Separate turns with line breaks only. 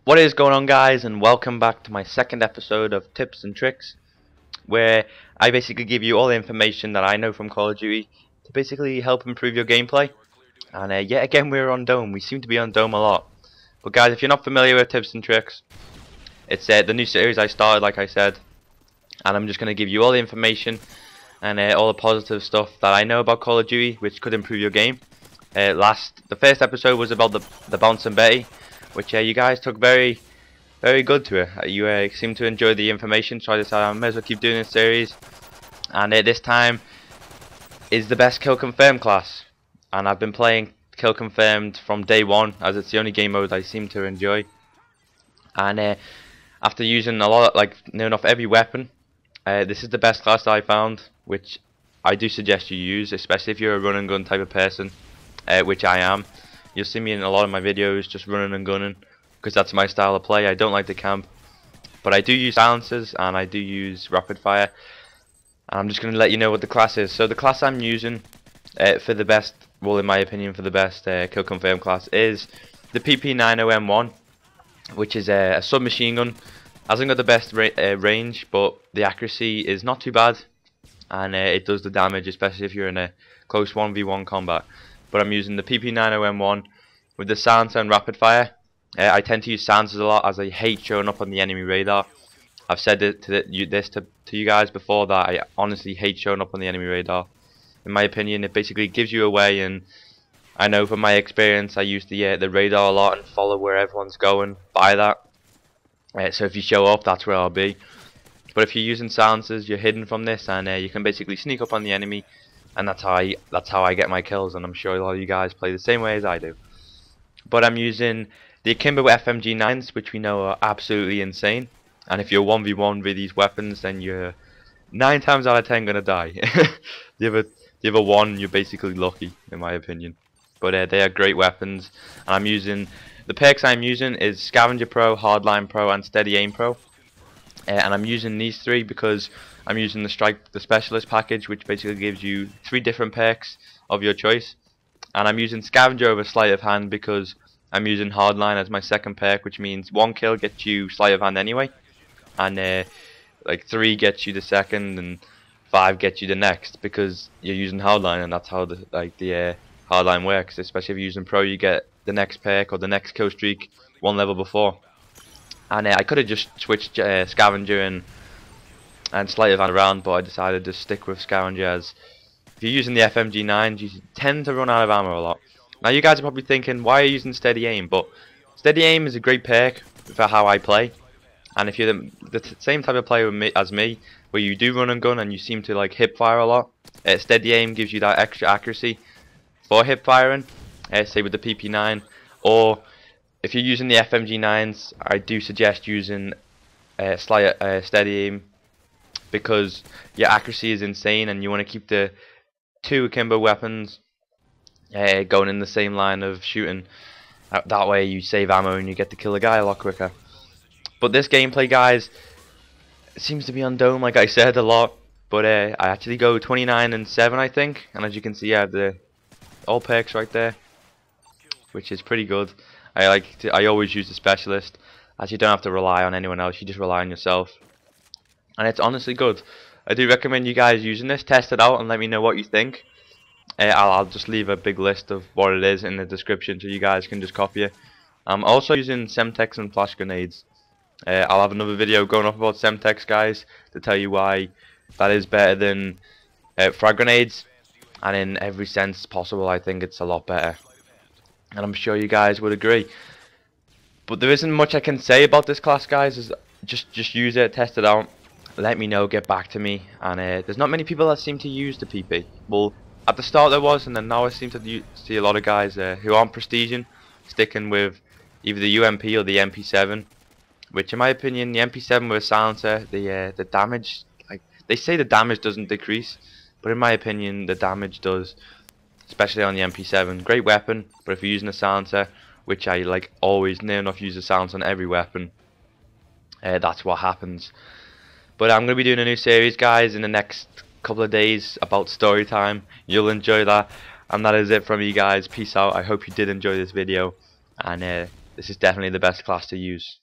What is going on, guys, and welcome back to my second episode of Tips and Tricks, where I basically give you all the information that I know from Call of Duty to basically help improve your gameplay. And yet again, we're on Dome. We seem to be on Dome a lot. But guys, if you're not familiar with Tips and Tricks, it's the new series I started, like I said, and I'm just going to give you all the information and all the positive stuff that I know about Call of Duty, which could improve your game. The first episode was about the Bouncing Betty, which you guys took very good to it. You seem to enjoy the information, so I decided I may as well keep doing this series. And this time is the best Kill Confirmed class, and I've been playing Kill Confirmed from day one, as it's the only game mode I seem to enjoy. And after using a lot, near enough every weapon, this is the best class that I found, which I do suggest you use, especially if you're a run and gun type of person, which I am. You'll see me in a lot of my videos just running and gunning, because that's my style of play. I don't like to camp, but I do use silencers and I do use rapid fire. And I'm just going to let you know what the class is. So the class I'm using for the best, well, in my opinion, for the best Kill Confirmed class is the PP90M1, which is a submachine gun. Hasn't got the best range, but the accuracy is not too bad, and it does the damage, especially if you're in a close 1v1 combat. But I'm using the PP90M1 with the silencer and rapid fire. I tend to use silencers a lot, as I hate showing up on the enemy radar. I've said it to you guys before, that I honestly hate showing up on the enemy radar. In my opinion, it basically gives you away, and I know from my experience, I use the radar a lot and follow where everyone's going by that. So if you show up, that's where I'll be. But if you're using silencers, you're hidden from this, and you can basically sneak up on the enemy, and that's how I get my kills. And I'm sure a lot of you guys play the same way as I do. But I'm using the Akimbo FMG9s, which we know are absolutely insane. And if you're 1v1 with these weapons, then you're 9 times out of 10 gonna die. the other one, you're basically lucky, in my opinion. But they are great weapons, and I'm using the perks I'm using is Scavenger Pro, Hardline Pro, and Steady Aim Pro. And I'm using these three because I'm using the Specialist package, which basically gives you 3 different perks of your choice. And I'm using Scavenger over Sleight of Hand because I'm using Hardline as my second perk, which means 1 kill gets you Sleight of Hand anyway, and 3 gets you the second, and 5 gets you the next, because you're using Hardline, and that's how the Hardline works. Especially if you're using Pro, you get the next perk or the next kill streak 1 level before. And I could have just switched Scavenger and Sleight of Hand around, but I decided to stick with Scavenger, as if you're using the FMG9s, you tend to run out of ammo a lot. Now you guys are probably thinking, why are you using Steady Aim? But Steady Aim is a great perk for how I play, and if you're the same type of player as me, where you do run and gun and you seem to like hip fire a lot, Steady Aim gives you that extra accuracy for hip firing, say with the PP9. Or if you're using the FMG9s, I do suggest using Steady Aim, because your accuracy is insane, and you want to keep the 2 akimbo weapons going in the same line of shooting. That way you save ammo and you get to kill a guy a lot quicker. But this gameplay, guys, seems to be on Dome, like I said, a lot. But I actually go 29 and 7, I think. And as you can see, I have the all perks right there, which is pretty good. I always use the Specialist, as you don't have to rely on anyone else. You just rely on yourself, and it's honestly good. I do recommend you guys using this. Test it out and let me know what you think. I'll just leave a big list of what it is in the description, so you guys can just copy it. I'm also using semtex and flash grenades. I'll have another video going up about semtex, guys, to tell you why that is better than frag grenades, and in every sense possible I think it's a lot better, and I'm sure you guys would agree. But there isn't much I can say about this class, guys. Just use it, test it out, let me know, get back to me. And there's not many people that seem to use the PP. Well, at the start there was, and then now I seem to see a lot of guys who aren't prestiging sticking with either the UMP or the MP7, which in my opinion, the MP7 with a silencer, the damage, like they say the damage doesn't decrease, but in my opinion the damage does, especially on the MP7. Great weapon, but if you're using a silencer, which I always near enough use a silencer on every weapon, that's what happens. But I'm going to be doing a new series, guys, in the next couple of days about story time. You'll enjoy that, and that is it from me, guys. Peace out. I hope you did enjoy this video, and this is definitely the best class to use.